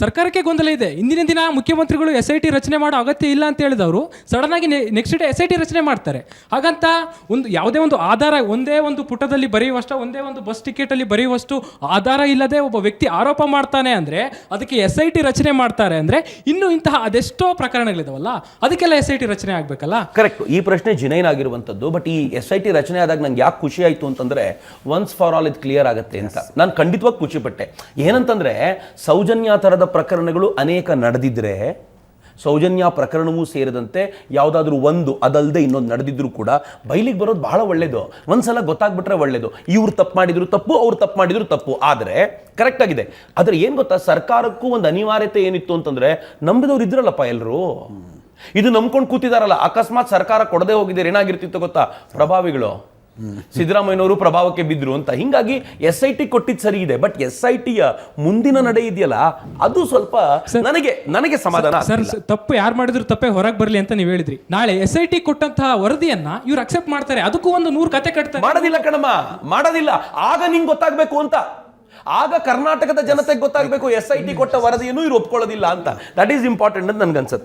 ಸರ್ಕಾರಕ್ಕೆ ಗೊಂದಲ ಇದೆ. ಇಂದಿನ ದಿನ ಮುಖ್ಯಮಂತ್ರಿಗಳು SIT ರಚನೆ ಮಾಡೋ ಅಗತ್ಯ ಇಲ್ಲ ಅಂತ ಹೇಳಿದವರು ಸಡನ್ ಆಗಿ ನೆಕ್ಸ್ಟ್ ಡೇ SIT ರಚನೆ ಮಾಡ್ತಾರೆ. ಹಾಗಂತ ಒಂದು ಯಾವುದೇ ಒಂದು ಆಧಾರ, ಒಂದೇ ಒಂದು ಪುಟದಲ್ಲಿ ಬರೆಯುವಷ್ಟು, ಒಂದೇ ಒಂದು ಬಸ್ ಟಿಕೆಟ್ ಅಲ್ಲಿ ಬರೆಯುವಷ್ಟು ಆಧಾರ ಇಲ್ಲದೆ ಒಬ್ಬ ವ್ಯಕ್ತಿ ಆರೋಪ ಮಾಡ್ತಾನೆ ಅಂದ್ರೆ ಅದಕ್ಕೆ SIT ರಚನೆ ಮಾಡ್ತಾರೆ ಅಂದ್ರೆ ಇನ್ನು ಇಂತಹ ಅದೆಷ್ಟೋ ಪ್ರಕರಣಗಳಿದಾವಲ್ಲ, ಅದಕ್ಕೆಲ್ಲ SIT ರಚನೆ ಆಗ್ಬೇಕಲ್ಲ. ಕರೆಕ್ಟ್. ಈ ಪ್ರಶ್ನೆ ಜಿನೈನ್ ಆಗಿರುವಂತದ್ದು. ಬಟ್ ಈ SIT ರಚನೆ ಆದಾಗ ನಂಗೆ ಯಾಕೆ ಖುಷಿ ಆಯ್ತು ಅಂತಂದ್ರೆ ಒನ್ಸ್ ಫಾರ್ ಆಲ್ ಇದು ಕ್ಲಿಯರ್ ಆಗುತ್ತೆ ಅಂತ ನಾನು ಖಂಡಿತವಾಗಿ ಖುಷಿ ಪಟ್ಟೆ. ಏನಂತಂದ್ರೆ ಸೌಜನ್ಯ ತರದ ಪ್ರಕರಣಗಳು ಅನೇಕ ನಡೆದಿದ್ರೆ, ಸೌಜನ್ಯ ಪ್ರಕರಣವೂ ಸೇರಿದಂತೆ ಯಾವುದಾದ್ರೂ ಒಂದು ಅದಲ್ಲದೆ ಇನ್ನೊಂದು ನಡೆದಿದ್ರು ಕೂಡ ಬಯಲಿಗೆ ಬರೋದು ಬಹಳ ಒಳ್ಳೇದು. ಒಂದ್ಸಲ ಗೊತ್ತಾಗ್ಬಿಟ್ರೆ ಒಳ್ಳೇದು. ಇವ್ರು ತಪ್ಪು ಮಾಡಿದ್ರು ತಪ್ಪು, ಅವ್ರು ತಪ್ಪು ಮಾಡಿದ್ರು ತಪ್ಪು. ಆದರೆ ಕರೆಕ್ಟ್ ಆಗಿದೆ. ಆದರೆ ಏನು ಗೊತ್ತಾ, ಸರ್ಕಾರಕ್ಕೂ ಒಂದು ಅನಿವಾರ್ಯತೆ ಏನಿತ್ತು ಅಂತಂದ್ರೆ ನಂಬಿದವ್ರು ಇದ್ರಲ್ಲಪ್ಪ ಎಲ್ಲರೂ. ಇದು ನಂಬ್ಕೊಂಡು ಕೂತಿದಾರಲ್ಲ, ಅಕಸ್ಮಾತ್ ಸರ್ಕಾರ ಕೊಡದೆ ಹೋಗಿದ್ರೆ ಏನಾಗಿರ್ತಿತ್ತು ಗೊತ್ತಾ? ಪ್ರಭಾವಿಗಳು ಸಿದ್ದರಾಮಯ್ಯನವರು ಪ್ರಭಾವಕ್ಕೆ ಬಿದ್ರು ಅಂತ. ಹಿಂಗಾಗಿ SIT ಕೊಟ್ಟಿದ್ದು ಸರಿ ಇದೆ. ಬಟ್ SITಯ ಮುಂದಿನ ನಡೆ ಇದೆಯಲ್ಲ, ಅದು ಸ್ವಲ್ಪ ನನಗೆ ಸಮಾಧಾನ. ಸರ್, ತಪ್ಪು ಯಾರು ಮಾಡಿದ್ರು ತಪ್ಪೇ ಹೊರಗೆ ಬರಲಿ ಅಂತ ನೀವು ಹೇಳಿದ್ರಿ. ನಾಳೆ SIT ಕೊಟ್ಟಂತಹ ವರದಿಯನ್ನ ಇವ್ರು ಅಕ್ಸೆಪ್ಟ್ ಮಾಡ್ತಾರೆ, ಅದಕ್ಕೂ ಒಂದು 100 ಕತೆ ಕಟ್ತಾರೆ. ಮಾಡೋದಿಲ್ಲ ಕಣಮ್ಮ, ಮಾಡೋದಿಲ್ಲ. ಆಗ ನಿಂಗೆ ಗೊತ್ತಾಗ್ಬೇಕು ಅಂತ, ಆಗ ಕರ್ನಾಟಕದ ಜನತೆಗೆ ಗೊತ್ತಾಗಬೇಕು SIT ಕೊಟ್ಟ ವರದಿಯನ್ನು ಇವ್ರು ಒಪ್ಕೊಳ್ಳೋದಿಲ್ಲ ಅಂತ. ದಟ್ ಈಸ್ ಇಂಪಾರ್ಟೆಂಟ್ ಅಂತ ನನ್ಗನ್ಸುತ್ತೆ.